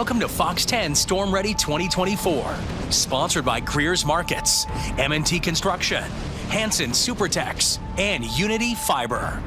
Welcome to Fox 10 Storm Ready 2024, sponsored by Greer's Markets, M&T Construction, Hanson Supertex, and Unity Fiber.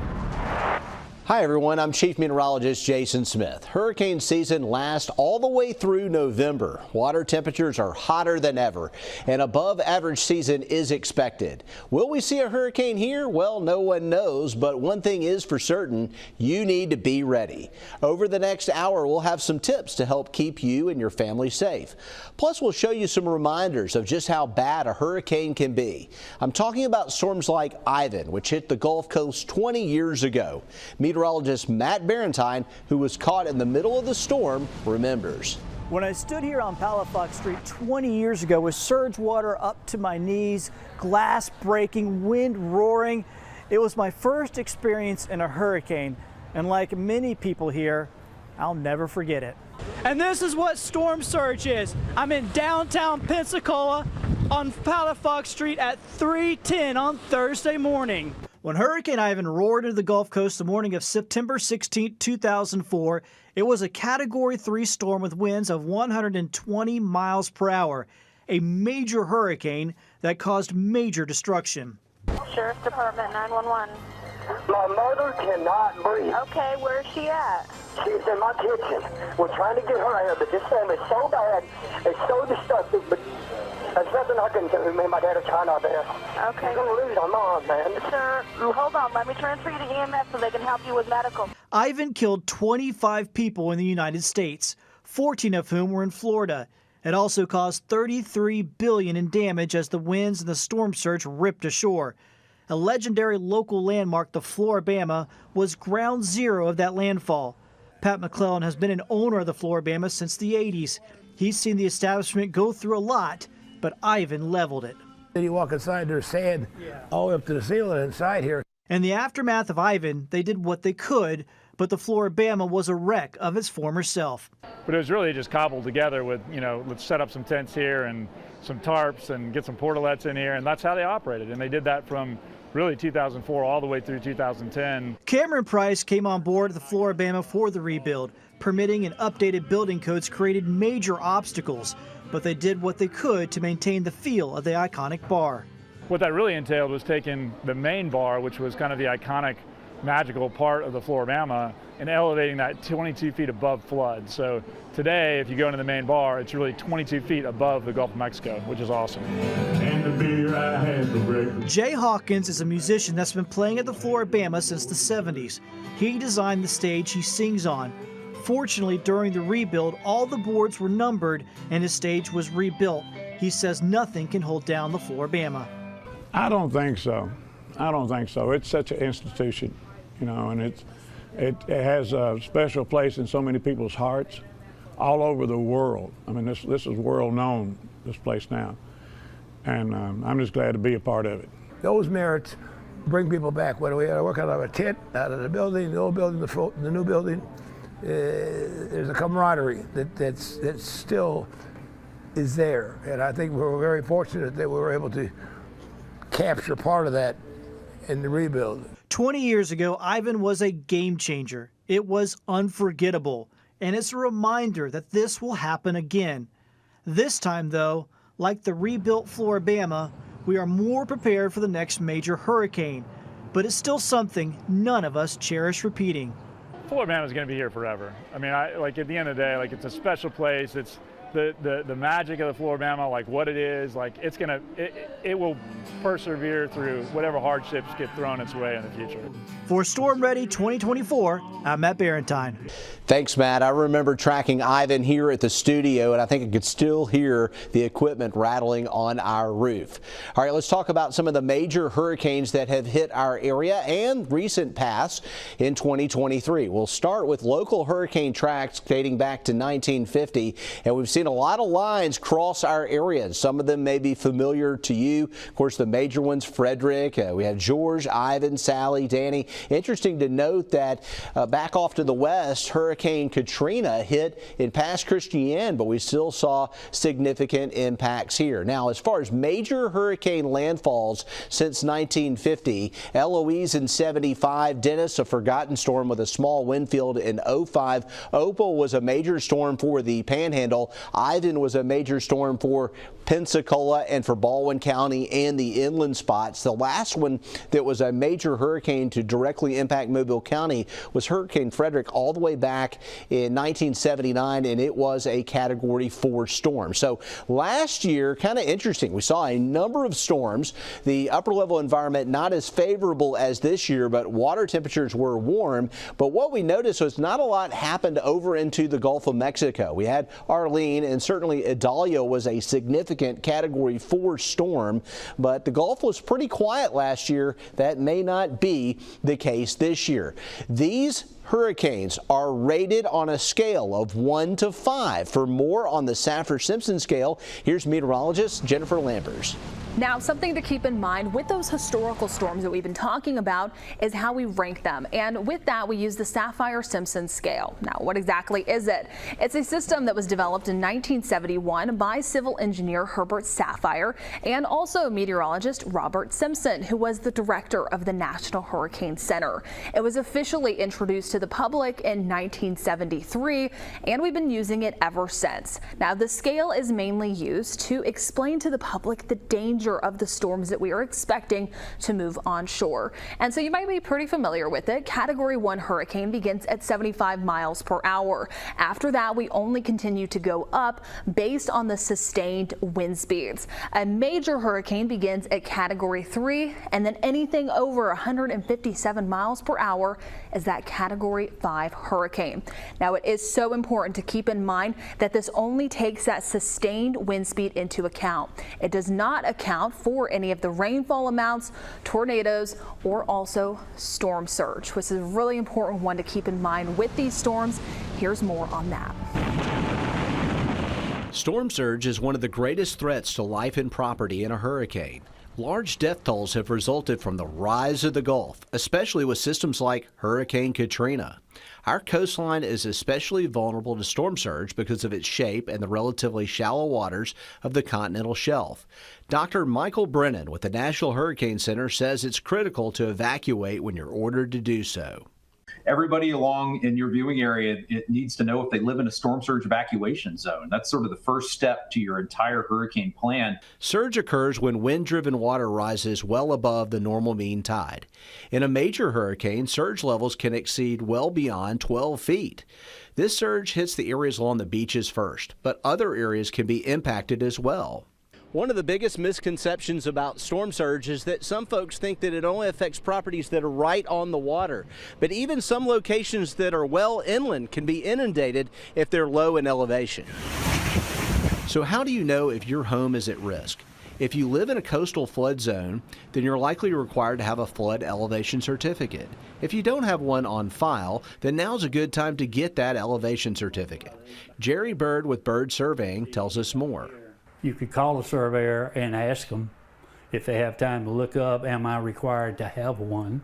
Hi everyone, I'm Chief Meteorologist Jason Smith. Hurricane season lasts all the way through November. Water temperatures are hotter than ever, and above average season is expected. Will we see a hurricane here? Well, no one knows, but one thing is for certain, you need to be ready. Over the next hour, we'll have some tips to help keep you and your family safe. Plus, we'll show you some reminders of just how bad a hurricane can be. I'm talking about storms like Ivan, which hit the Gulf Coast 20 years ago. Meteorologist Matt Barentine, who was caught in the middle of the storm, remembers. When I stood here on Palafox Street 20 years ago with surge water up to my knees, glass breaking, wind roaring, it was my first experience in a hurricane, and like many people here, I'll never forget it. And this is what storm surge is. I'm in downtown Pensacola on Palafox Street at 3:10 on Thursday morning. When Hurricane Ivan roared into the Gulf Coast the morning of September 16, 2004, it was a Category 3 storm with winds of 120 miles per hour, a major hurricane that caused major destruction. Sheriff's Department 911. My mother cannot breathe. Okay, where's she at? She's in my kitchen. We're trying to get her out, but this storm is so bad, it's so destructive, but there's nothing I can do. Me and my dad are trying our best. Okay. We're going to lose our mom, man. Sir, hold on. Let me transfer you to EMS so they can help you with medical. Ivan killed 25 people in the United States, 14 of whom were in Florida. It also caused $33 billion in damage as the winds and the storm surge ripped ashore. A legendary local landmark, the Floribama, was ground zero of that landfall. Pat McClellan has been an owner of the Floribama since the 80s. He's seen the establishment go through a lot, but Ivan leveled it. You walk inside, there's sand all the way up to the ceiling inside here. In the aftermath of Ivan, they did what they could, but the Floribama was a wreck of its former self. But it was really just cobbled together with, let's set up some tents here and some tarps and get some portalets in here, and that's how they operated. And they did that from really 2004 all the way through 2010. Cameron Price came on board the Floribama for the rebuild. Permitting and updated building codes created major obstacles, but they did what they could to maintain the feel of the iconic bar. What that really entailed was taking the main bar, which was kind of the iconic magical part of the Floribama, and elevating that 22 feet above flood. So today, if you go into the main bar, it's really 22 feet above the Gulf of Mexico, which is awesome. And the beer I had for breakfast. Jay Hawkins is a musician that's been playing at the Floribama since the 70s. He designed the stage he sings on. Fortunately, during the rebuild, all the boards were numbered and his stage was rebuilt. He says nothing can hold down the Floribama. I don't think so. I don't think so. It's such an institution, and it has a special place in so many people's hearts all over the world. I mean, this is world known, this place now, and I'm just glad to be a part of it. Those merits bring people back. Whether we work out of a tent, out of the building, the old building, the new building, there's a camaraderie that still is there, and I think we're very fortunate that we were able to capture part of that in the rebuild. 20 years ago, Ivan was a game changer. It was unforgettable, and it's a reminder that this will happen again. This time, though, like the rebuilt Floribama, we are more prepared for the next major hurricane, but it's still something none of us cherish repeating. Floribama is going to be here forever. I mean, at the end of the day, it's a special place. It's the magic of the Floribama, what it is, it will persevere through whatever hardships get thrown its way in the future. For Storm Ready 2024, I'm Matt Barentine. Thanks, Matt. I remember tracking Ivan here at the studio, and I think I could still hear the equipment rattling on our roof. All right, let's talk about some of the major hurricanes that have hit our area and recent past in 2023. We'll start with local hurricane tracks dating back to 1950, and we've seen seen a lot of lines cross our area. Some of them may be familiar to you. Of course, the major ones, Frederick, we had George, Ivan, Sally, Danny. Interesting to note that back off to the west, Hurricane Katrina hit in Pass Christian, but we still saw significant impacts here. Now, as far as major hurricane landfalls since 1950, Eloise in 75, Dennis, a forgotten storm with a small wind field in 05, Opal was a major storm for the Panhandle, Ivan was a major storm for Pensacola and for Baldwin County and the inland spots. The last one that was a major hurricane to directly impact Mobile County was Hurricane Frederick all the way back in 1979, and it was a Category 4 storm. So last year, kind of interesting, we saw a number of storms. The upper level environment not as favorable as this year, but water temperatures were warm. But what we noticed was not a lot happened over into the Gulf of Mexico. We had Arlene, and certainly Idalia was a significant Category 4 storm, but the Gulf was pretty quiet last year. That may not be the case this year. These hurricanes are rated on a scale of 1 to 5. For more on the Saffir-Simpson scale, here's meteorologist Jennifer Lampers. Now, something to keep in mind with those historical storms that we've been talking about is how we rank them. And with that, we use the Saffir-Simpson scale. Now, what exactly is it? It's a system that was developed in 1971 by civil engineer Herbert Saffir and also meteorologist Robert Simpson, who was the director of the National Hurricane Center. It was officially introduced to the public in 1973, and we've been using it ever since. Now, the scale is mainly used to explain to the public the danger of the storms that we are expecting to move onshore. And so you might be pretty familiar with it. Category 1 hurricane begins at 75 miles per hour. After that, we only continue to go up based on the sustained wind speeds. A major hurricane begins at Category 3, and then anything over 157 miles per hour is that Category 5 hurricane. Now, it is so important to keep in mind that this only takes that sustained wind speed into account. It does not account for any of the rainfall amounts, tornadoes, or also storm surge, which is a really important one to keep in mind with these storms. Here's more on that. Storm surge is one of the greatest threats to life and property in a hurricane. Large death tolls have resulted from the rise of the Gulf, especially with systems like Hurricane Katrina. Our coastline is especially vulnerable to storm surge because of its shape and the relatively shallow waters of the continental shelf. Dr. Michael Brennan with the National Hurricane Center says it's critical to evacuate when you're ordered to do so. Everybody along in your viewing area, it needs to know if they live in a storm surge evacuation zone. That's sort of the first step to your entire hurricane plan. Surge occurs when wind-driven water rises well above the normal mean tide. In a major hurricane, surge levels can exceed well beyond 12 feet. This surge hits the areas along the beaches first, but other areas can be impacted as well. One of the biggest misconceptions about storm surge is that some folks think that it only affects properties that are right on the water. But even some locations that are well inland can be inundated if they're low in elevation. So how do you know if your home is at risk? If you live in a coastal flood zone, then you're likely required to have a flood elevation certificate. If you don't have one on file, then now's a good time to get that elevation certificate. Jerry Bird with Bird Surveying tells us more. You could call a surveyor and ask them if they have time to look up, am I required to have one?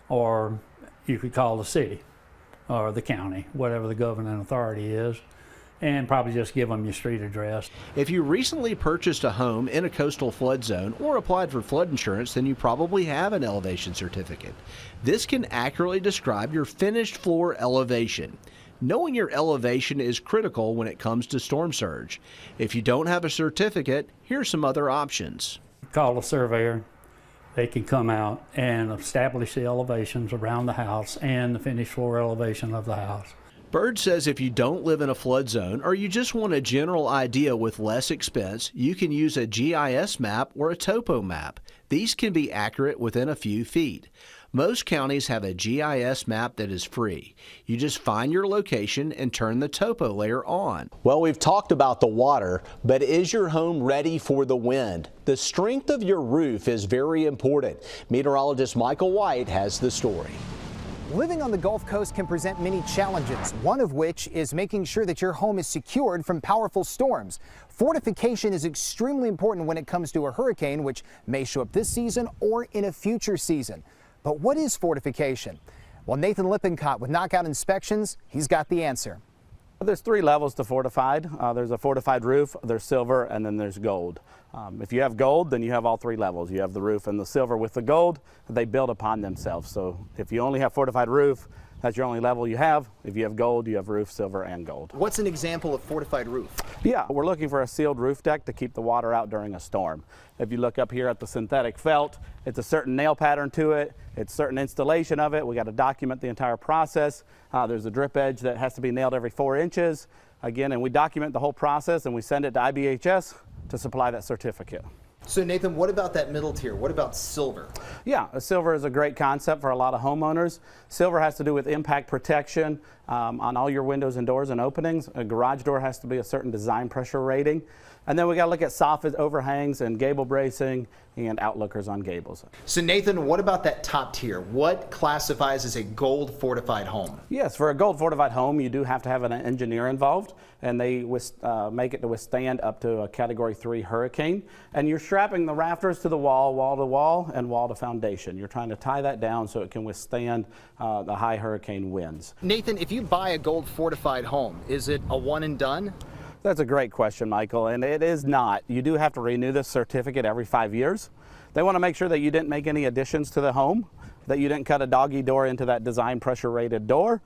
Or you could call the city or the county, whatever the governing authority is, and probably just give them your street address. If you recently purchased a home in a coastal flood zone or applied for flood insurance, then you probably have an elevation certificate. This can accurately describe your finished floor elevation. Knowing your elevation is critical when it comes to storm surge. If you don't have a certificate, here's some other options. Call a surveyor. They can come out and establish the elevations around the house and the finished floor elevation of the house. Bird says if you don't live in a flood zone or you just want a general idea with less expense, you can use a GIS map or a topo map. These can be accurate within a few feet. Most counties have a GIS map that is free. You just find your location and turn the topo layer on. Well, we've talked about the water, but is your home ready for the wind? The strength of your roof is very important. Meteorologist Michael White has the story. Living on the Gulf Coast can present many challenges, one of which is making sure that your home is secured from powerful storms. Fortification is extremely important when it comes to a hurricane, which may show up this season or in a future season. But what is fortification? Well, Nathan Lippincott with Knockout Inspections, he's got the answer. There's 3 levels to fortified. There's a fortified roof, there's silver, and then there's gold. If you have gold, then you have all 3 levels. You have the roof and the silver. With the gold, they build upon themselves. So if you only have fortified roof, that's your only level you have. If you have gold, you have roof, silver, and gold. What's an example of fortified roof? Yeah, we're looking for a sealed roof deck to keep the water out during a storm. If you look up here at the synthetic felt, it's a certain nail pattern to it. It's certain installation of it. We got to document the entire process. There's a drip edge that has to be nailed every 4 inches. Again, and we document the whole process and we send it to IBHS to supply that certificate. So Nathan, what about that middle tier? What about silver? Yeah, silver is a great concept for a lot of homeowners. Silver has to do with impact protection on all your windows and doors and openings. A garage door has to be a certain design pressure rating. And then we got to look at soffit overhangs and gable bracing and outlookers on gables. So Nathan, what about that top tier? What classifies as a gold fortified home? Yes, for a gold fortified home, you do have to have an engineer involved, and they make it to withstand up to a Category 3 hurricane. And you're strapping the rafters to the wall to wall, and wall to foundation. You're trying to tie that down so it can withstand the high hurricane winds. Nathan, if you buy a gold fortified home, is it a one and done? That's a great question, Michael, and it is not. You do have to renew this certificate every 5 years. They want to make sure that you didn't make any additions to the home, that you didn't cut a doggy door into that design pressure rated door,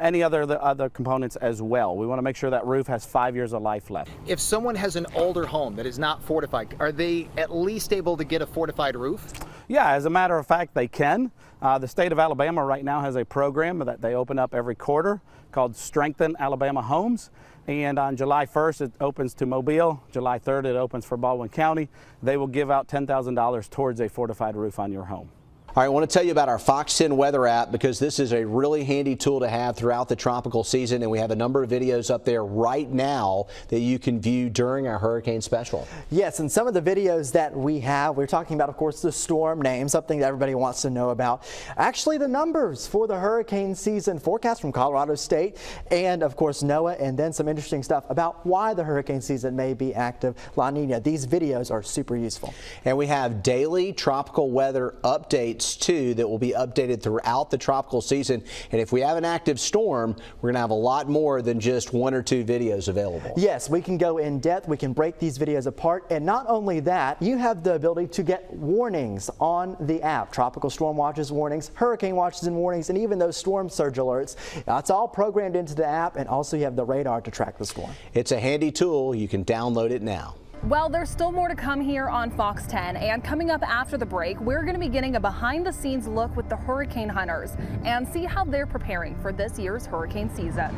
any other components as well. We want to make sure that roof has 5 years of life left. If someone has an older home that is not fortified, are they at least able to get a fortified roof? Yeah, as a matter of fact, they can. The state of Alabama right now has a program that they open up every quarter called Strengthen Alabama Homes. And on July 1st, it opens to Mobile. July 3rd, it opens for Baldwin County. They will give out $10,000 towards a fortified roof on your home. All right, I want to tell you about our FOX10 weather app because this is a really handy tool to have throughout the tropical season, and we have a number of videos up there right now that you can view during our hurricane special. Yes, and some of the videos that we have, we're talking about, of course, the storm name, something that everybody wants to know about. Actually, the numbers for the hurricane season forecast from Colorado State and, of course, NOAA, and then some interesting stuff about why the hurricane season may be active. La Niña, these videos are super useful. And we have daily tropical weather updates too that will be updated throughout the tropical season. And if we have an active storm, we're going to have a lot more than just 1 or 2 videos available. Yes, we can go in depth. We can break these videos apart. And not only that, you have the ability to get warnings on the app. Tropical storm watches warnings, hurricane watches and warnings, and even those storm surge alerts. It's all programmed into the app, and also you have the radar to track the storm. It's a handy tool. You can download it now. Well, there's still more to come here on Fox 10, and coming up after the break, we're going to be getting a behind-the-scenes look with the hurricane hunters and see how they're preparing for this year's hurricane season.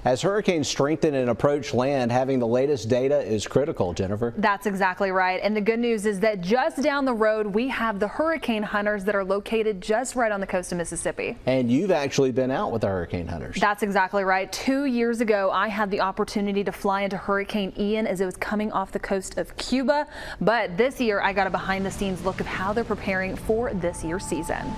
As hurricanes strengthen and approach land, having the latest data is critical, Jennifer. That's exactly right. And the good news is that just down the road, we have the hurricane hunters that are located just right on the coast of Mississippi. And you've actually been out with the hurricane hunters. That's exactly right. 2 years ago, I had the opportunity to fly into Hurricane Ian as it was coming off the coast of Cuba. But this year, I got a behind-the-scenes look of how they're preparing for this year's season.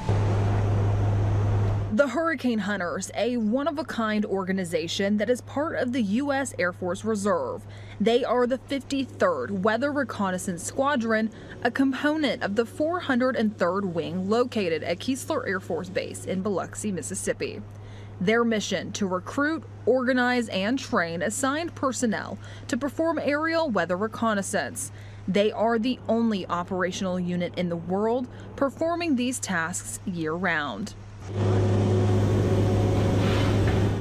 The Hurricane Hunters, a one-of-a-kind organization that is part of the U.S. Air Force Reserve. They are the 53rd Weather Reconnaissance Squadron, a component of the 403rd Wing located at Keesler Air Force Base in Biloxi, Mississippi. Their mission to recruit, organize, and train assigned personnel to perform aerial weather reconnaissance. They are the only operational unit in the world performing these tasks year-round.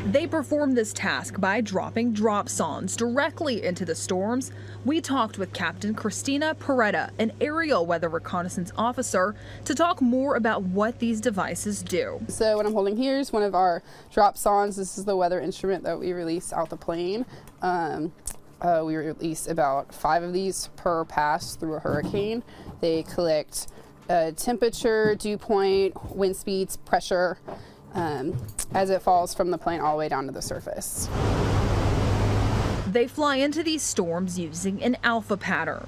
They perform this task by dropping drop sondes directly into the storms. We talked with Captain Katrina, an aerial weather reconnaissance officer, to talk more about what these devices do. So what I'm holding here is one of our drop sondes. This is the weather instrument that we release out the plane. We release about 5 of these per pass through a hurricane. They collect temperature, dew point, wind speeds, pressure, as it falls from the plane all the way down to the surface. They fly into these storms using an alpha pattern.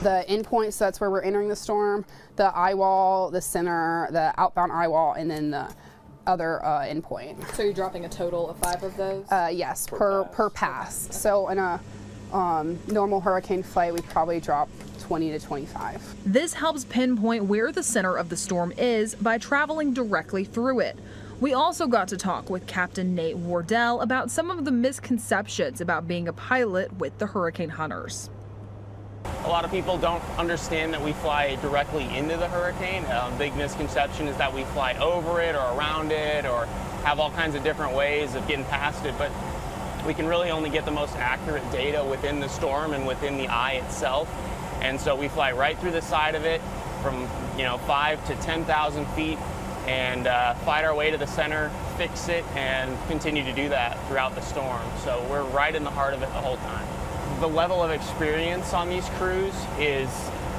The endpoints, that's where we're entering the storm, the eye wall, the center, the outbound eye wall, and then the other endpoint. So you're dropping a total of 5 of those? Yes, per pass. So in a normal hurricane flight, we probably drop 20 to 25. This helps pinpoint where the center of the storm is by traveling directly through it. We also got to talk with Captain Nate Wardell about some of the misconceptions about being a pilot with the hurricane hunters. A lot of people don't understand that we fly directly into the hurricane. Big misconception is that we fly over it or around it or have all kinds of different ways of getting past it, but we can really only get the most accurate data within the storm and within the eye itself. And so we fly right through the side of it from 5 to 10,000 feet and fight our way to the center, fix it, and continue to do that throughout the storm. So we're right in the heart of it the whole time. The level of experience on these crews is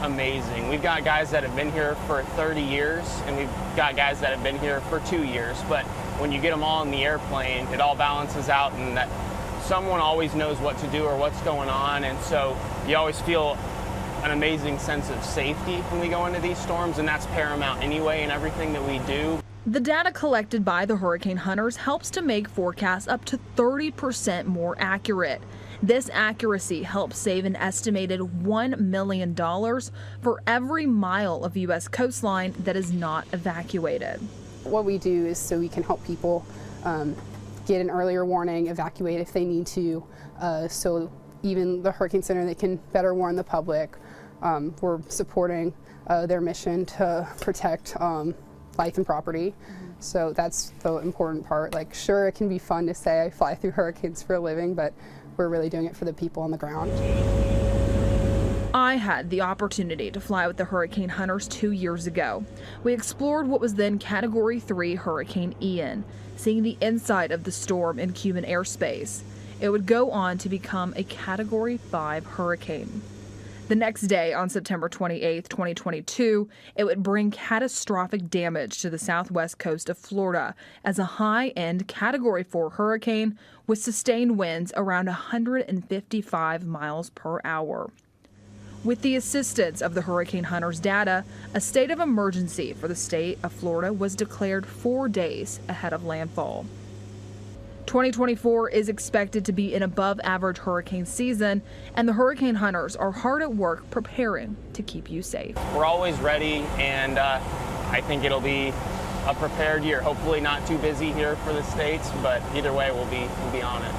amazing. We've got guys that have been here for 30 years, and we've got guys that have been here for 2 years. But when you get them all in the airplane, it all balances out, and that someone always knows what to do or what's going on. And so you always feel an amazing sense of safety when we go into these storms, and that's paramount anyway in everything that we do. The data collected by the hurricane hunters helps to make forecasts up to 30% more accurate. This accuracy helps save an estimated $1 million for every mile of U.S. coastline that is not evacuated. What we do is so we can help people get an earlier warning, evacuate if they need to, so even the Hurricane Center, they can better warn the public. We're supporting their mission to protect life and property. So that's the important part. Like, sure, it can be fun to say I fly through hurricanes for a living, but we're really doing it for the people on the ground. I had the opportunity to fly with the hurricane hunters 2 years ago. We explored what was then Category 3 Hurricane Ian, seeing the inside of the storm in Cuban airspace. It would go on to become a Category 5 hurricane. The next day, on September 28, 2022, it would bring catastrophic damage to the southwest coast of Florida as a high-end Category 4 hurricane with sustained winds around 155 miles per hour. With the assistance of the hurricane hunters' data, a state of emergency for the state of Florida was declared 4 days ahead of landfall. 2024 is expected to be an above-average hurricane season, and the hurricane hunters are hard at work preparing to keep you safe. We're always ready, and I think it'll be a prepared year. Hopefully not too busy here for the States, but either way, we'll be on it.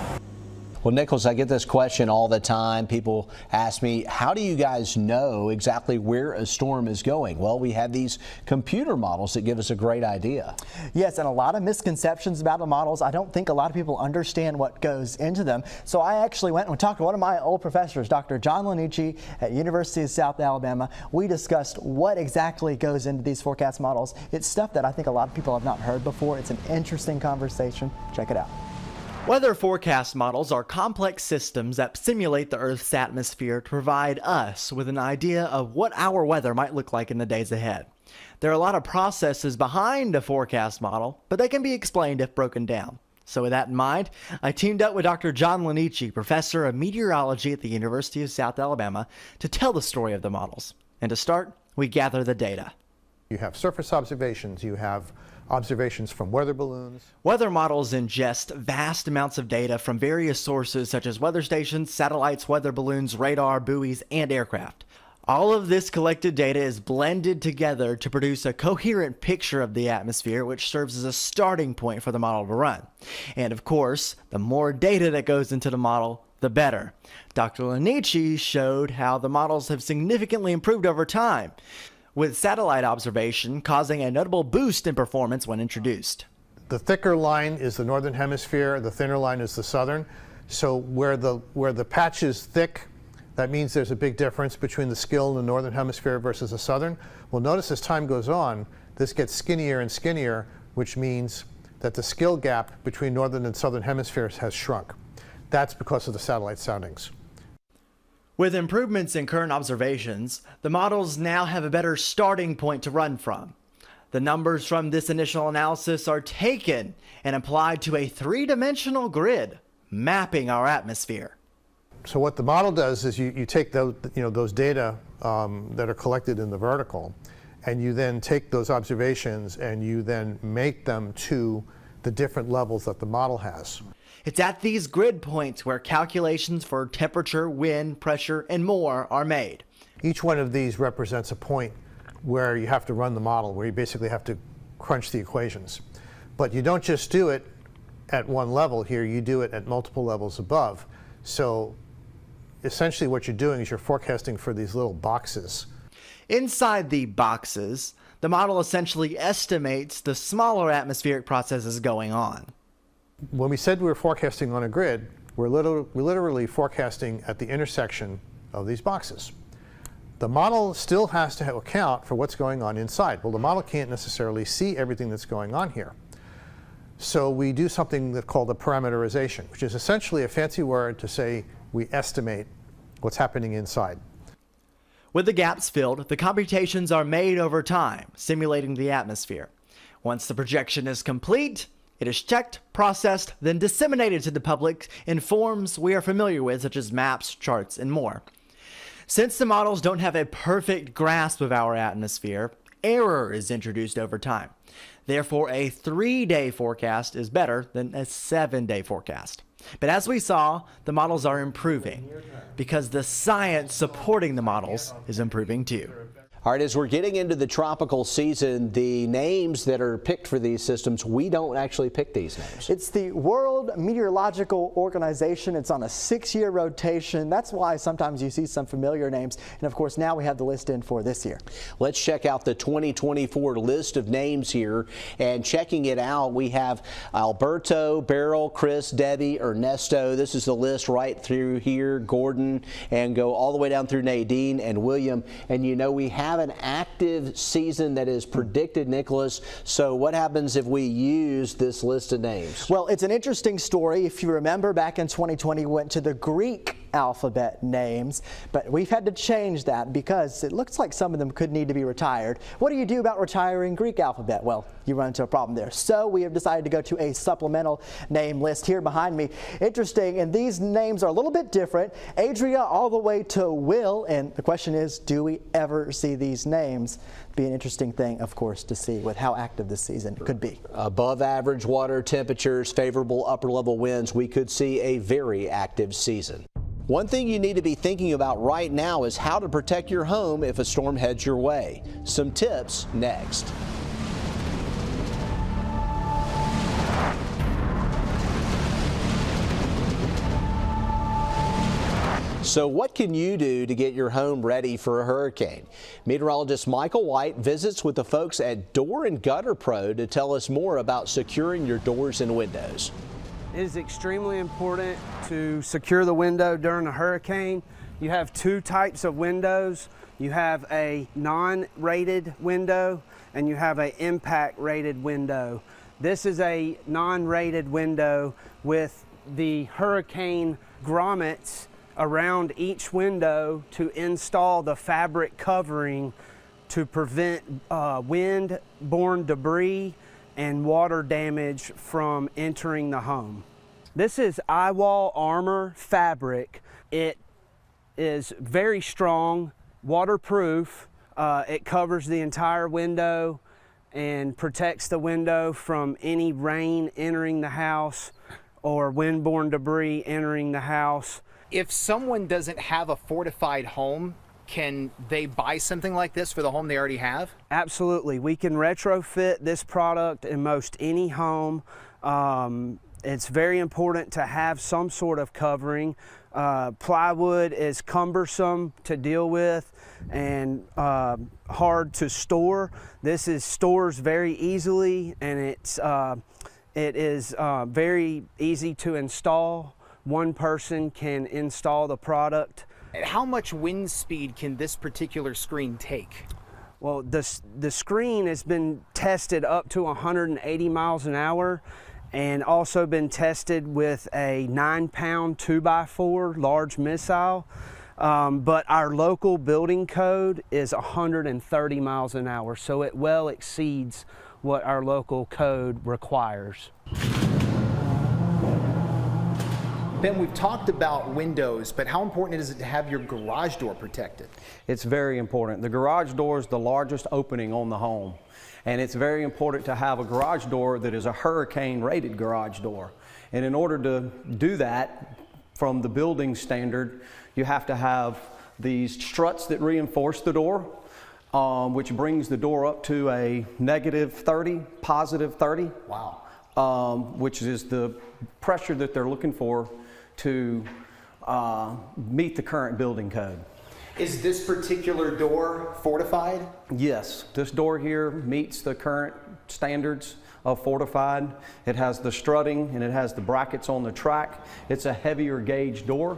Well, Nicholas, I get this question all the time. People ask me, how do you guys know exactly where a storm is going? Well, we have these computer models that give us a great idea. Yes, and a lot of misconceptions about the models. I don't think a lot of people understand what goes into them. So I actually went and talked to one of my old professors, Dr. John Lanici at University of South Alabama. We discussed what exactly goes into these forecast models. It's stuff that I think a lot of people have not heard before. It's an interesting conversation. Check it out. Weather forecast models are complex systems that simulate the Earth's atmosphere to provide us with an idea of what our weather might look like in the days ahead. There are a lot of processes behind a forecast model, but they can be explained if broken down. So with that in mind, I teamed up with Dr. John Lanici, professor of meteorology at the University of South Alabama, to tell the story of the models. And to start, we gather the data. You have surface observations, you have observations from weather balloons. Weather models ingest vast amounts of data from various sources such as weather stations, satellites, weather balloons, radar, buoys, and aircraft. All of this collected data is blended together to produce a coherent picture of the atmosphere, which serves as a starting point for the model to run. And of course, the more data that goes into the model, the better. Dr. Lanici showed how the models have significantly improved over time, with satellite observation causing a notable boost in performance when introduced. The thicker line is the northern hemisphere, the thinner line is the southern. So where the patch is thick, that means there's a big difference between the skill in the northern hemisphere versus the southern. Well, notice as time goes on, this gets skinnier and skinnier, which means that the skill gap between northern and southern hemispheres has shrunk. That's because of the satellite soundings. With improvements in current observations, the models now have a better starting point to run from. The numbers from this initial analysis are taken and applied to a three-dimensional grid, mapping our atmosphere. So what the model does is you take those data that are collected in the vertical, and you then take those observations and you then make them to the different levels that the model has. It's at these grid points where calculations for temperature, wind, pressure, and more are made. Each one of these represents a point where you have to run the model, where you basically have to crunch the equations. But you don't just do it at one level here, you do it at multiple levels above. So essentially what you're doing is you're forecasting for these little boxes. Inside the boxes, the model essentially estimates the smaller atmospheric processes going on. When we said we were forecasting on a grid, we're literally forecasting at the intersection of these boxes. The model still has to account for what's going on inside. Well, the model can't necessarily see everything that's going on here. So we do something that's called a parameterization, which is essentially a fancy word to say we estimate what's happening inside. With the gaps filled, the computations are made over time, simulating the atmosphere. Once the projection is complete, it is checked, processed, then disseminated to the public in forms we are familiar with, such as maps, charts, and more. Since the models don't have a perfect grasp of our atmosphere, error is introduced over time. Therefore, a 3-day forecast is better than a 7-day forecast. But as we saw, the models are improving because the science supporting the models is improving too. All right, as we're getting into the tropical season, the names that are picked for these systems, we don't actually pick these names. It's the World Meteorological Organization. It's on a 6-year rotation. That's why sometimes you see some familiar names. And of course, now we have the list in for this year. Let's check out the 2024 list of names here. And checking it out, we have Alberto, Beryl, Chris, Debbie, Ernesto. This is the list right through here, Gordon, and go all the way down through Nadine and William. And you know, we have an active season that is predicted, Nicholas. So what happens if we use this list of names? Well, it's an interesting story. If you remember, back in 2020, we went to the Greek alphabet names, but we've had to change that because it looks like some of them could need to be retired. What do you do about retiring Greek alphabet? Well, you run into a problem there. So we have decided to go to a supplemental name list here behind me. Interesting, and these names are a little bit different. Adria all the way to Will, and the question is, do we ever see these names? Be an interesting thing, of course, to see with how active this season could be. Above average water temperatures, favorable upper level winds, we could see a very active season. One thing you need to be thinking about right now is how to protect your home if a storm heads your way. Some tips next. So what can you do to get your home ready for a hurricane? Meteorologist Michael White visits with the folks at Door and Gutter Pro to tell us more about securing your doors and windows. It is extremely important to secure the window during a hurricane. You have two types of windows. You have a non-rated window and you have an impact rated window. This is a non-rated window with the hurricane grommets around each window to install the fabric covering to prevent wind-borne debris and water damage from entering the home. This is eyewall armor fabric. It is very strong, waterproof. It covers the entire window and protects the window from any rain entering the house or wind-borne debris entering the house. If someone doesn't have a fortified home, can they buy something like this for the home they already have? Absolutely. We can retrofit this product in most any home. It's very important to have some sort of covering. Plywood is cumbersome to deal with and hard to store. This stores very easily, and it is very easy to install. One person can install the product. How much wind speed can this particular screen take? Well, the screen has been tested up to 180 miles an hour and also been tested with a 9-pound 2x4 large missile. But our local building code is 130 miles an hour, so it well exceeds what our local code requires. Ben, we've talked about windows, but how important is it to have your garage door protected? It's very important. The garage door is the largest opening on the home, and it's very important to have a garage door that is a hurricane rated garage door. And in order to do that, from the building standard, you have to have these struts that reinforce the door, which brings the door up to a -30, +30. Wow. Which is the pressure that they're looking for to meet the current building code. Is this particular door fortified? Yes, this door here meets the current standards of fortified. It has the strutting and it has the brackets on the track. It's a heavier gauge door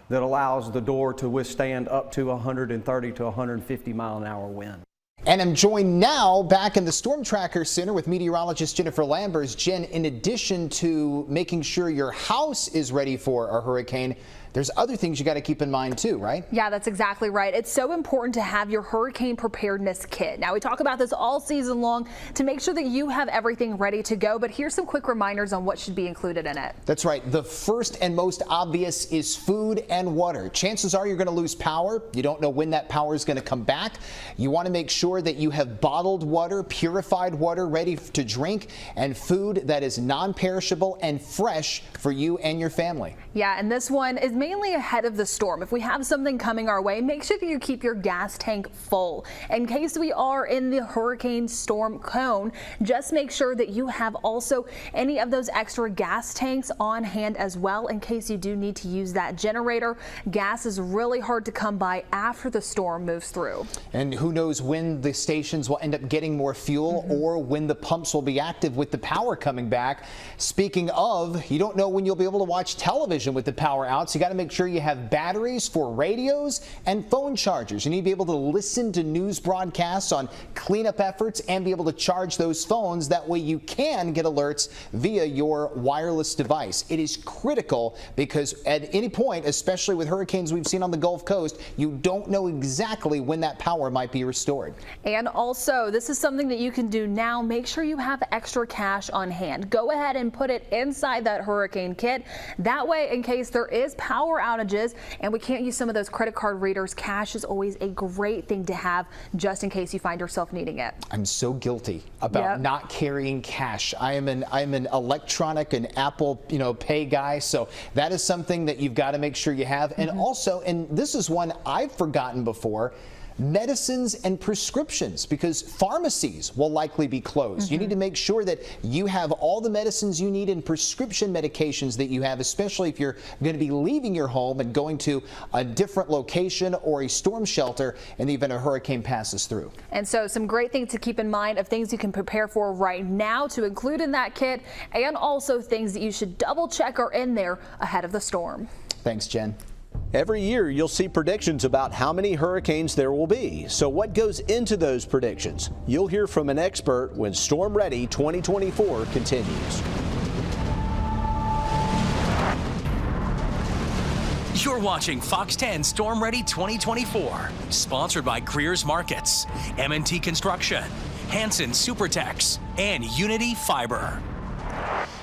that allows the door to withstand up to 130 to 150 mile an hour wind. And I'm joined now back in the Storm Tracker Center with meteorologist Jennifer Lambers. Jen, in addition to making sure your house is ready for a hurricane, there's other things you got to keep in mind too, right? Yeah, that's exactly right. It's so important to have your hurricane preparedness kit. Now, we talk about this all season long to make sure that you have everything ready to go, but here's some quick reminders on what should be included in it. That's right. The first and most obvious is food and water. Chances are you're going to lose power. You don't know when that power is going to come back. You want to make sure that you have bottled water, purified water ready to drink, and food that is non-perishable and fresh for you and your family. Yeah, and this one is mainly ahead of the storm. If we have something coming our way, make sure that you keep your gas tank full. In case we are in the hurricane storm cone, just make sure that you have also any of those extra gas tanks on hand as well in case you do need to use that generator. Gas is really hard to come by after the storm moves through. And who knows when the stations will end up getting more fuel or when the pumps will be active with the power coming back. Speaking of, you don't know when you'll be able to watch television with the power out, so you got to make sure you have batteries for radios and phone chargers. You need to be able to listen to news broadcasts on cleanup efforts and be able to charge those phones. That way you can get alerts via your wireless device. It is critical because at any point, especially with hurricanes we've seen on the Gulf Coast, you don't know exactly when that power might be restored. And also, this is something that you can do now. Make sure you have extra cash on hand. Go ahead and put it inside that hurricane kit. That way, in case there is power outages and we can't use some of those credit card readers, cash is always a great thing to have just in case you find yourself needing it. I'm so guilty about not carrying cash. I'm an electronic and Apple, Pay guy, so that is something that you've got to make sure you have. And also, and this is one I've forgotten before, medicines and prescriptions, because pharmacies will likely be closed. You need to make sure that you have all the medicines you need and prescription medications that you have, especially if you're going to be leaving your home and going to a different location or a storm shelter in the event a hurricane passes through. And so some great things to keep in mind of things you can prepare for right now to include in that kit, and also things that you should double check are in there ahead of the storm. Thanks, Jen. Every year you'll see predictions about how many hurricanes there will be. So what goes into those predictions? You'll hear from an expert when Storm Ready 2024 continues. You're watching Fox 10 Storm Ready 2024, sponsored by Greer's Markets, M&T Construction, Hanson Supertex, and Unity Fiber.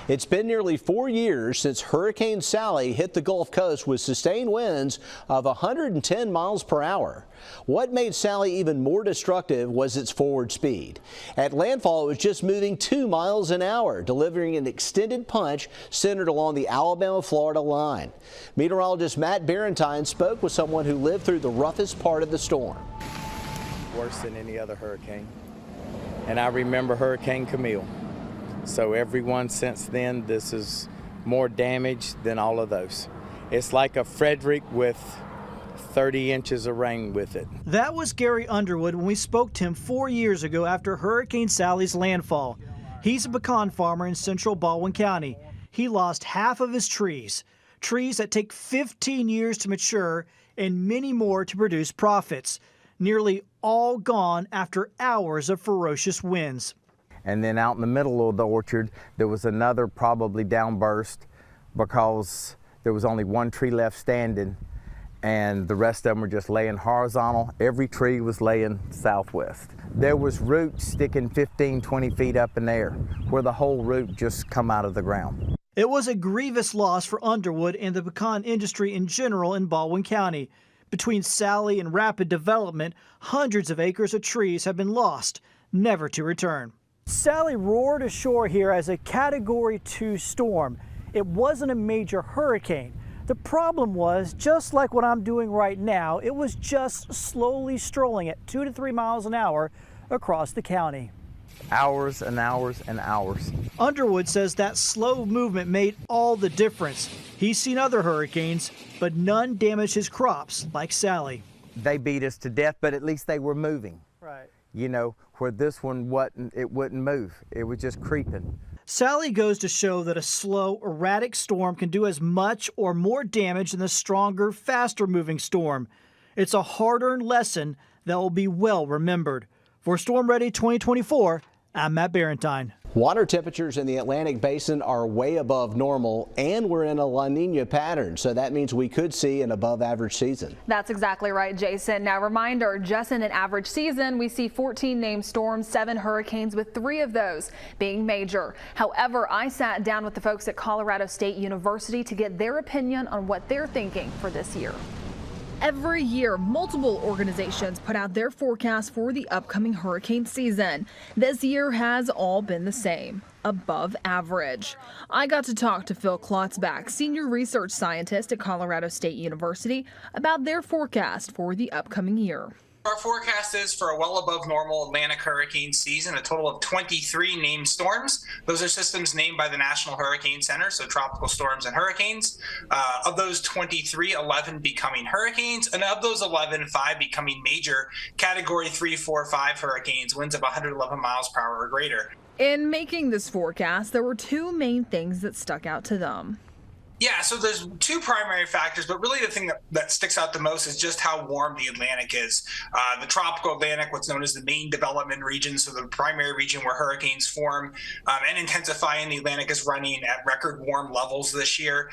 It's been nearly 4 years since Hurricane Sally hit the Gulf Coast with sustained winds of 110 miles per hour. What made Sally even more destructive was its forward speed. At landfall, it was just moving 2 miles an hour, delivering an extended punch centered along the Alabama-Florida line. Meteorologist Matt Barentine spoke with someone who lived through the roughest part of the storm. Worse than any other hurricane. And I remember Hurricane Camille. So everyone since then, this is more damage than all of those. It's like a Frederick with 30 inches of rain with it. That was Gary Underwood when we spoke to him 4 years ago after Hurricane Sally's landfall. He's a pecan farmer in central Baldwin County. He lost half of his trees that take 15 years to mature and many more to produce profits. Nearly all gone after hours of ferocious winds. And then out in the middle of the orchard, there was another probably downburst because there was only one tree left standing and the rest of them were just laying horizontal. Every tree was laying southwest. There was roots sticking 15, 20 feet up in the air where the whole root just come out of the ground. It was a grievous loss for Underwood and the pecan industry in general in Baldwin County. Between Sally and rapid development, hundreds of acres of trees have been lost, never to return. Sally roared ashore here as a Category 2 storm. It wasn't a major hurricane. The problem was, just like what I'm doing right now, it was just slowly strolling at 2 to 3 miles an hour across the county. Hours and hours and hours. Underwood says that slow movement made all the difference. He's seen other hurricanes, but none damaged his crops like Sally. They beat us to death, but at least they were moving. Right. You know, where this one wouldn't move. It was just creeping. Sally goes to show that a slow, erratic storm can do as much or more damage than a stronger, faster-moving storm. It's a hard-earned lesson that will be well remembered. For Storm Ready 2024, I'm Matt Barentine. Water temperatures in the Atlantic Basin are way above normal, and we're in a La Niña pattern, so that means we could see an above-average season. That's exactly right, Jason. Now, reminder, just in an average season, we see 14 named storms, 7 hurricanes, with 3 of those being major. However, I sat down with the folks at Colorado State University to get their opinion on what they're thinking for this year. Every year, multiple organizations put out their forecast for the upcoming hurricane season. This year has all been the same, above average. I got to talk to Phil Klotzbach, senior research scientist at Colorado State University, about their forecast for the upcoming year. Our forecast is for a well above normal Atlantic hurricane season, a total of 23 named storms. Those are systems named by the National Hurricane Center, so tropical storms and hurricanes. Of those 23, 11 becoming hurricanes, and of those 11, 5 becoming major Category 3, 4, 5 hurricanes, winds of 111 miles per hour or greater. In making this forecast, there were 2 main things that stuck out to them. Yeah, so there's 2 primary factors, but really the thing that sticks out the most is just how warm the Atlantic is. The tropical Atlantic, what's known as the main development region, so the primary region where hurricanes form and intensify in the Atlantic, is running at record warm levels this year.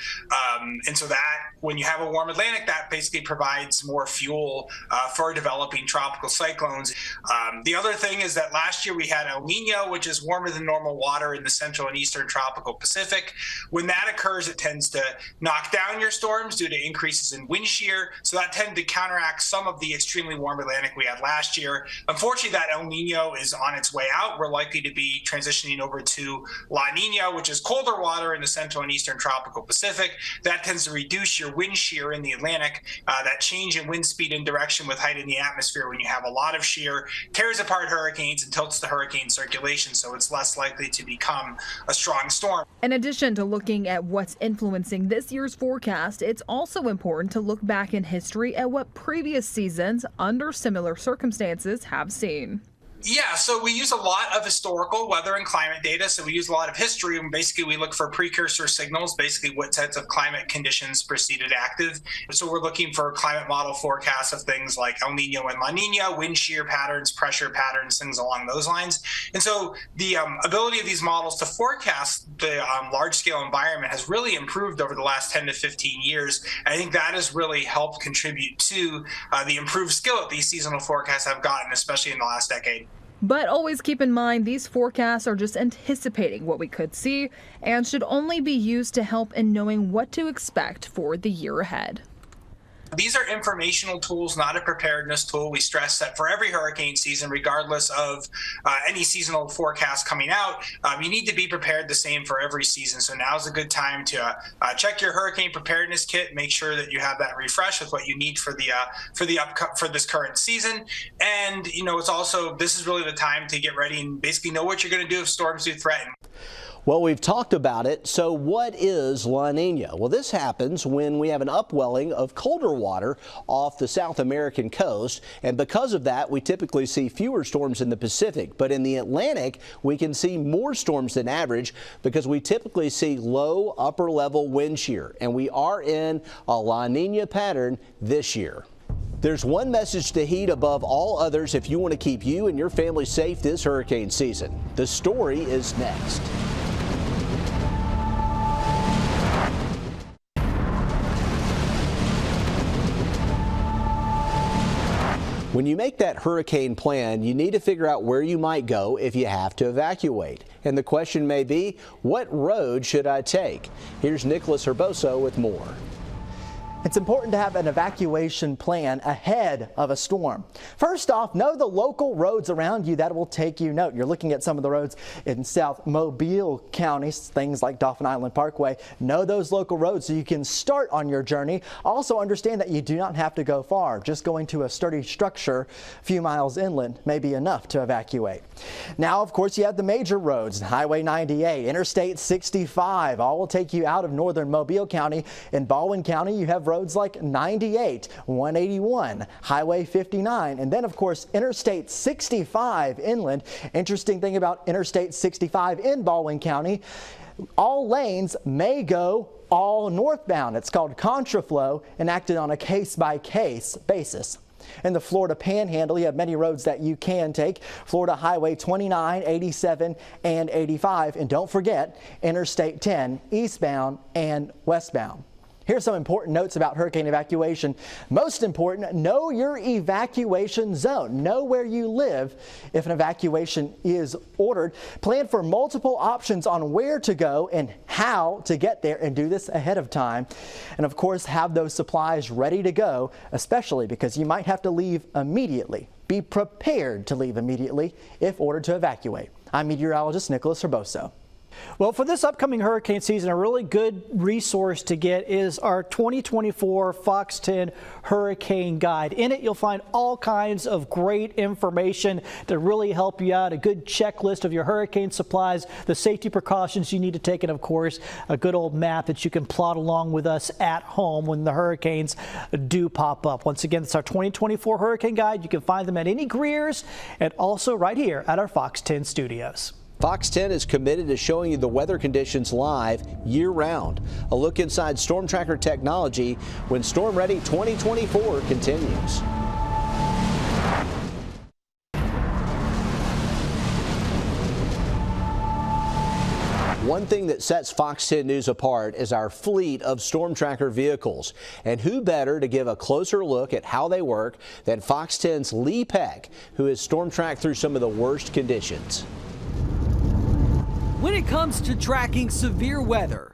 And so that, when you have a warm Atlantic, that basically provides more fuel for developing tropical cyclones. The other thing is that last year we had El Niño, which is warmer than normal water in the central and eastern tropical Pacific. When that occurs, it tends to knock down your storms due to increases in wind shear. So that tended to counteract some of the extremely warm Atlantic we had last year. Unfortunately, that El Niño is on its way out. We're likely to be transitioning over to La Niña, which is colder water in the central and eastern tropical Pacific. That tends to reduce your wind shear in the Atlantic. That change in wind speed and direction with height in the atmosphere, when you have a lot of shear, tears apart hurricanes and tilts the hurricane circulation, so it's less likely to become a strong storm. In addition to looking at what's influencing this year's forecast, it's also important to look back in history at what previous seasons under similar circumstances have seen. Yeah, so we use a lot of historical weather and climate data. So we use a lot of history, and basically we look for precursor signals, basically what sets of climate conditions preceded active. So we're looking for climate model forecasts of things like El Niño and La Niña, wind shear patterns, pressure patterns, things along those lines. And so the ability of these models to forecast the large-scale environment has really improved over the last 10 to 15 years. And I think that has really helped contribute to the improved skill that these seasonal forecasts have gotten, especially in the last decade. But always keep in mind, these forecasts are just anticipating what we could see and should only be used to help in knowing what to expect for the year ahead. These are informational tools, not a preparedness tool. We stress that for every hurricane season, regardless of any seasonal forecast coming out, you need to be prepared the same for every season. So now's a good time to check your hurricane preparedness kit, make sure that you have that refreshed with what you need for this current season. And it's also, this is really the time to get ready and basically know what you're going to do if storms do threaten. Well, we've talked about it. So what is La Niña? Well, this happens when we have an upwelling of colder water off the South American coast. And because of that, we typically see fewer storms in the Pacific. But in the Atlantic, we can see more storms than average because we typically see low upper level wind shear. And we are in a La Niña pattern this year. There's one message to heed above all others if you want to keep you and your family safe this hurricane season. The story is next. When you make that hurricane plan, you need to figure out where you might go if you have to evacuate. And the question may be, what road should I take? Here's Nicholas Herboso with more. It's important to have an evacuation plan ahead of a storm. First off, know the local roads around you that will take you note. You're looking at some of the roads in South Mobile County, things like Dauphin Island Parkway. Know those local roads so you can start on your journey. Also understand that you do not have to go far. Just going to a sturdy structure a few miles inland may be enough to evacuate. Now, of course, you have the major roads, Highway 98, Interstate 65, all will take you out of northern Mobile County. In Baldwin County, you have roads like 98, 181, Highway 59, and then of course Interstate 65 inland. Interesting thing about Interstate 65 in Baldwin County, all lanes may go all northbound. It's called contraflow, enacted on a case-by-case basis. In the Florida Panhandle, you have many roads that you can take. Florida Highway 29, 87, and 85. And don't forget Interstate 10, eastbound and westbound. Here's some important notes about hurricane evacuation. Most important, know your evacuation zone. Know where you live if an evacuation is ordered. Plan for multiple options on where to go and how to get there, and do this ahead of time. And of course, have those supplies ready to go, especially because you might have to leave immediately. Be prepared to leave immediately if ordered to evacuate. I'm meteorologist Nicholas Herboso. Well, for this upcoming hurricane season, a really good resource to get is our 2024 Fox 10 Hurricane Guide. In it, you'll find all kinds of great information to really help you out, a good checklist of your hurricane supplies, the safety precautions you need to take, and of course, a good old map that you can plot along with us at home when the hurricanes do pop up. Once again, it's our 2024 Hurricane Guide. You can find them at any Greer's and also right here at our Fox 10 studios. Fox 10 is committed to showing you the weather conditions live year-round. A look inside Storm Tracker technology when Storm Ready 2024 continues. One thing that sets Fox 10 News apart is our fleet of Storm Tracker vehicles. And who better to give a closer look at how they work than Fox 10's Lee Peck, who has storm tracked through some of the worst conditions. When it comes to tracking severe weather,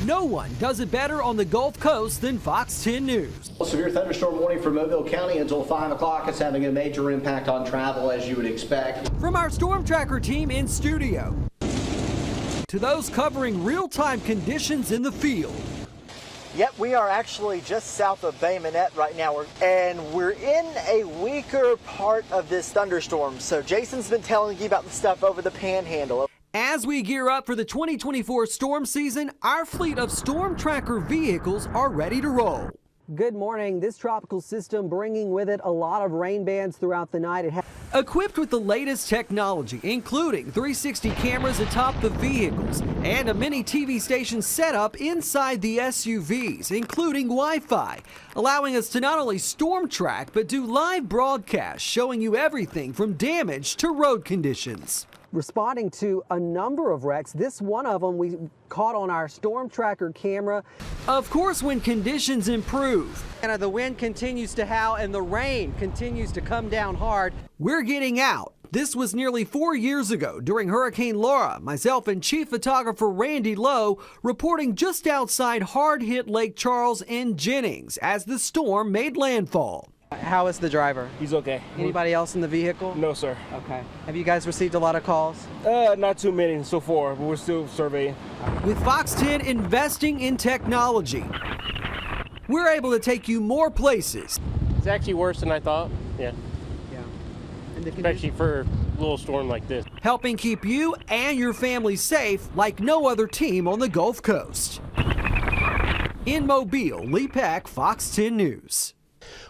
no one does it better on the Gulf Coast than Fox 10 News. Well, severe thunderstorm warning for Mobile County until 5 o'clock. It's having a major impact on travel, as you would expect. From our Storm Tracker team in studio to those covering real-time conditions in the field. Yep, we are actually just south of Bay Minette right now, and we're in a weaker part of this thunderstorm. So Jason's been telling you about the stuff over the Panhandle. As we gear up for the 2024 storm season, our fleet of Storm Tracker vehicles are ready to roll. Good morning. This tropical system bringing with it a lot of rain bands throughout the night. Equipped with the latest technology, including 360 cameras atop the vehicles and a mini TV station setup inside the SUVs, including Wi-Fi, allowing us to not only storm track, but do live broadcasts showing you everything from damage to road conditions. Responding to a number of wrecks. This one of them we caught on our Storm Tracker camera. Of course, when conditions improve and the wind continues to howl and the rain continues to come down hard, we're getting out. This was nearly 4 years ago during Hurricane Laura. Myself and chief photographer Randy Lowe reporting just outside hard-hit Lake Charles and Jennings as the storm made landfall. How is the driver? He's okay. Anybody else in the vehicle? No, sir. Okay. Have you guys received a lot of calls? Not too many so far, but we're still surveying. With Fox 10 investing in technology, we're able to take you more places. It's actually worse than I thought. Yeah. And especially for a little storm like this. Helping keep you and your family safe like no other team on the Gulf Coast. In Mobile, Lee Peck, Fox 10 News.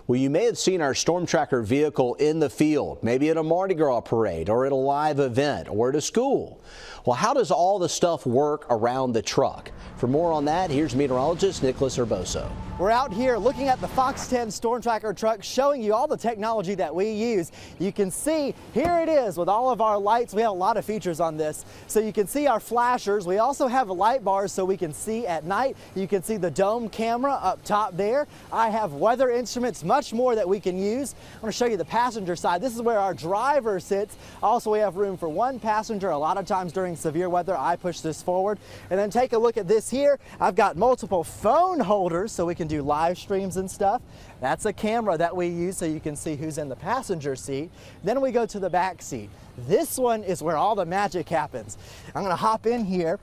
Well, you may have seen our Storm Tracker vehicle in the field, maybe at a Mardi Gras parade or at a live event or at a school. Well, how does all the stuff work around the truck? For more on that, here's meteorologist Nicholas Herboso. We're out here looking at the Fox 10 Storm Tracker truck, showing you all the technology that we use. You can see here it is with all of our lights. We have a lot of features on this. So you can see our flashers. We also have light bars so we can see at night. You can see the dome camera up top there. I have weather instruments, much much more that we can use. I'm going to show you the passenger side. This is where our driver sits. Also, we have room for one passenger. A lot of times during severe weather, I push this forward. And then take a look at this here. I've got multiple phone holders so we can do live streams and stuff. That's a camera that we use so you can see who's in the passenger seat. Then we go to the back seat. This one is where all the magic happens. I'm going to hop in here.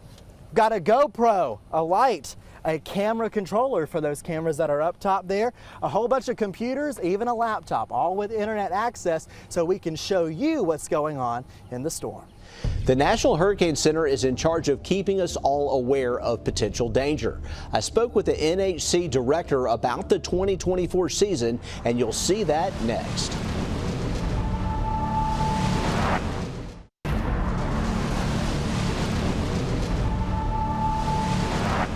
Got a GoPro, a light, a camera controller for those cameras that are up top there, a whole bunch of computers, even a laptop, all with internet access so we can show you what's going on in the storm. The National Hurricane Center is in charge of keeping us all aware of potential danger. I spoke with the NHC director about the 2024 season, and you'll see that next.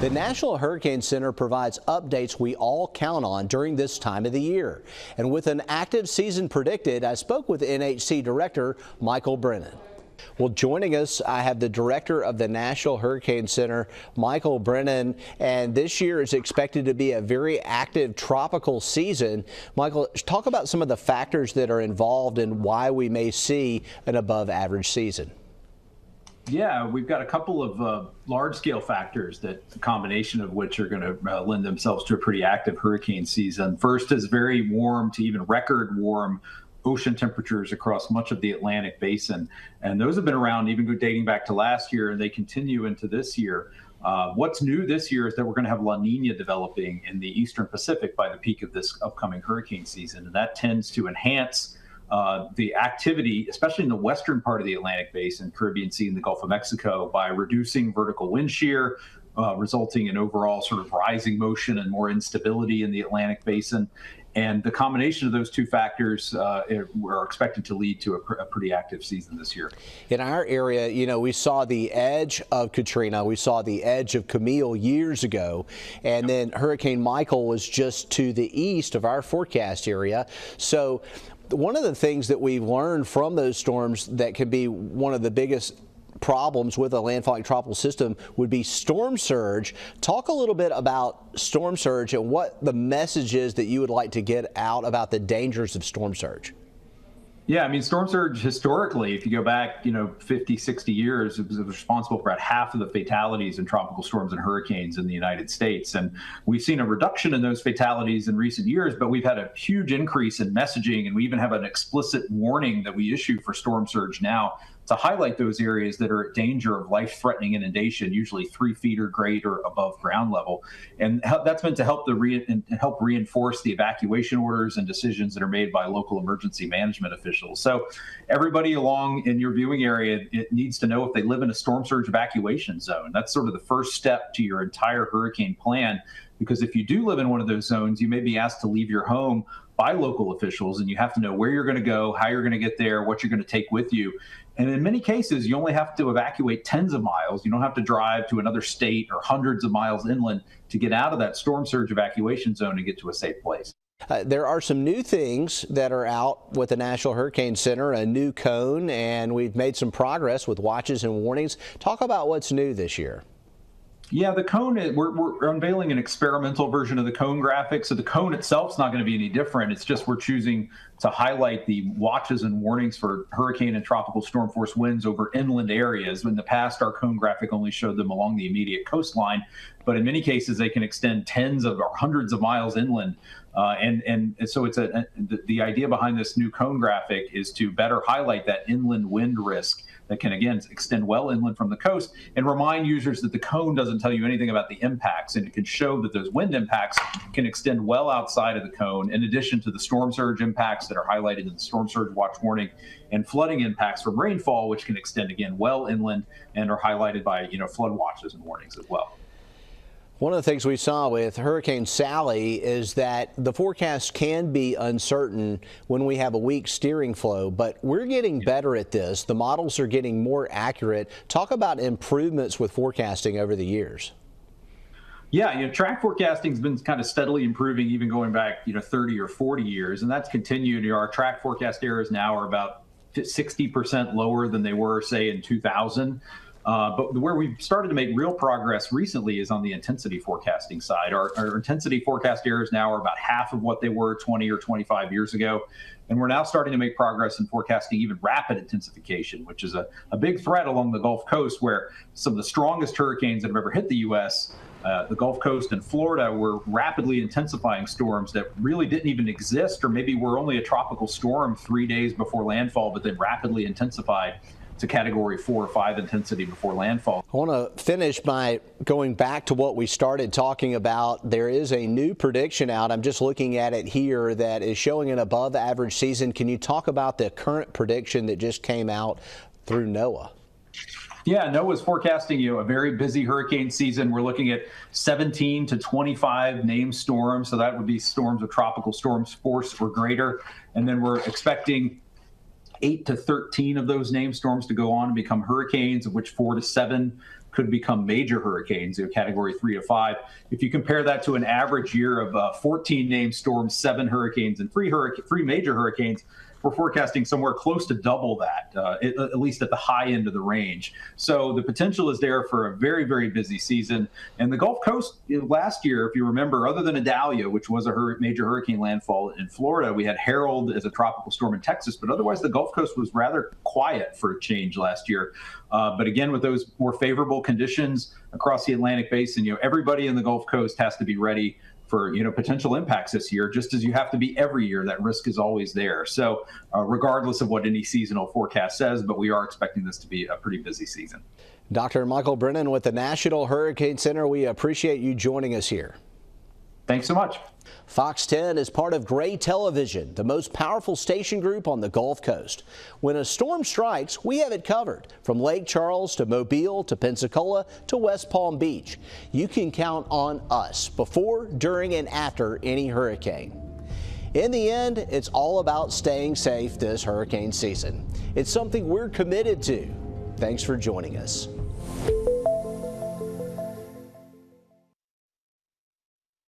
The National Hurricane Center provides updates we all count on during this time of the year. And with an active season predicted, I spoke with NHC Director Michael Brennan. Well, joining us, I have the director of the National Hurricane Center, Michael Brennan, and this year is expected to be a very active tropical season. Michael, talk about some of the factors that are involved in why we may see an above average season. Yeah, we've got a couple of large-scale factors that the combination of which are going to lend themselves to a pretty active hurricane season. First is very warm to even record warm ocean temperatures across much of the Atlantic basin. And those have been around even dating back to last year, and they continue into this year. What's new this year is that we're going to have La Niña developing in the Eastern Pacific by the peak of this upcoming hurricane season. And that tends to enhance the activity, especially in the western part of the Atlantic basin, Caribbean Sea, and the Gulf of Mexico, by reducing vertical wind shear, resulting in overall sort of rising motion and more instability in the Atlantic basin. And the combination of those two factors are expected to lead to a pretty active season this year. In our area, you know, we saw the edge of Katrina, we saw the edge of Camille years ago, and then Hurricane Michael was just to the east of our forecast area. So one of the things that we've learned from those storms that could be one of the biggest problems with a landfalling tropical system would be storm surge. Talk a little bit about storm surge and what the message is that you would like to get out about the dangers of storm surge. Yeah, I mean, storm surge historically, if you go back, 50, 60 years, it was responsible for about half of the fatalities in tropical storms and hurricanes in the United States. And we've seen a reduction in those fatalities in recent years, but we've had a huge increase in messaging, and we even have an explicit warning that we issue for storm surge now to highlight those areas that are at danger of life-threatening inundation, usually 3 feet or greater above ground level. And that's meant to help help reinforce the evacuation orders and decisions that are made by local emergency management officials. So everybody along in your viewing area, it needs to know if they live in a storm surge evacuation zone. That's sort of the first step to your entire hurricane plan, because if you do live in one of those zones, you may be asked to leave your home by local officials, and you have to know where you're going to go, how you're going to get there, what you're going to take with you. And in many cases, you only have to evacuate tens of miles. You don't have to drive to another state or hundreds of miles inland to get out of that storm surge evacuation zone and get to a safe place. There are some new things that are out with the National Hurricane Center, a new cone, and we've made some progress with watches and warnings. Talk about what's new this year. Yeah, the cone, we're unveiling an experimental version of the cone graphic. So the cone itself is not going to be any different. It's just we're choosing to highlight the watches and warnings for hurricane and tropical storm force winds over inland areas. In the past, our cone graphic only showed them along the immediate coastline, but in many cases, they can extend tens of or hundreds of miles inland. And so the idea behind this new cone graphic is to better highlight that inland wind risk that can, again, extend well inland from the coast, and remind users that the cone doesn't tell you anything about the impacts, and it can show that those wind impacts can extend well outside of the cone, in addition to the storm surge impacts that are highlighted in the storm surge watch warning, and flooding impacts from rainfall, which can extend, again, well inland and are highlighted by, flood watches and warnings as well. One of the things we saw with Hurricane Sally is that the forecast can be uncertain when we have a weak steering flow, but we're getting better at this. The models are getting more accurate. Talk about improvements with forecasting over the years. Yeah, track forecasting has been kind of steadily improving, even going back, 30 or 40 years, and that's continued. Our track forecast errors now are about 60% lower than they were, say, in 2000. But where we've started to make real progress recently is on the intensity forecasting side. Our intensity forecast errors now are about half of what they were 20 or 25 years ago. And we're now starting to make progress in forecasting even rapid intensification, which is a big threat along the Gulf Coast, where some of the strongest hurricanes that have ever hit the U.S., the Gulf Coast and Florida, were rapidly intensifying storms that really didn't even exist, or maybe were only a tropical storm 3 days before landfall, but then rapidly intensified to category 4 or 5 intensity before landfall. I want to finish by going back to what we started talking about. There is a new prediction out. I'm just looking at it here that is showing an above average season. Can you talk about the current prediction that just came out through NOAA? Yeah, NOAA's forecasting a very busy hurricane season. We're looking at 17 to 25 named storms. So that would be storms of tropical storms force or greater. And then we're expecting 8 to 13 of those named storms to go on and become hurricanes, of which 4 to 7 could become major hurricanes, category 3 to 5. If you compare that to an average year of 14 named storms, 7 hurricanes, and 3 major hurricanes, we're forecasting somewhere close to double that, at least at the high end of the range. So the potential is there for a very, very busy season. And the Gulf Coast last year, if you remember, other than Idalia, which was a major hurricane landfall in Florida, we had Harold as a tropical storm in Texas, but otherwise the Gulf Coast was rather quiet for a change last year. But again, with those more favorable conditions across the Atlantic basin, everybody in the Gulf Coast has to be ready for potential impacts this year, just as you have to be every year. That risk is always there. So regardless of what any seasonal forecast says, but we are expecting this to be a pretty busy season. Dr. Michael Brennan with the National Hurricane Center, we appreciate you joining us here. Thanks so much. Fox 10 is part of Gray Television, the most powerful station group on the Gulf Coast. When a storm strikes, we have it covered. From Lake Charles to Mobile to Pensacola to West Palm Beach. You can count on us before, during, and after any hurricane. In the end, it's all about staying safe this hurricane season. It's something we're committed to. Thanks for joining us.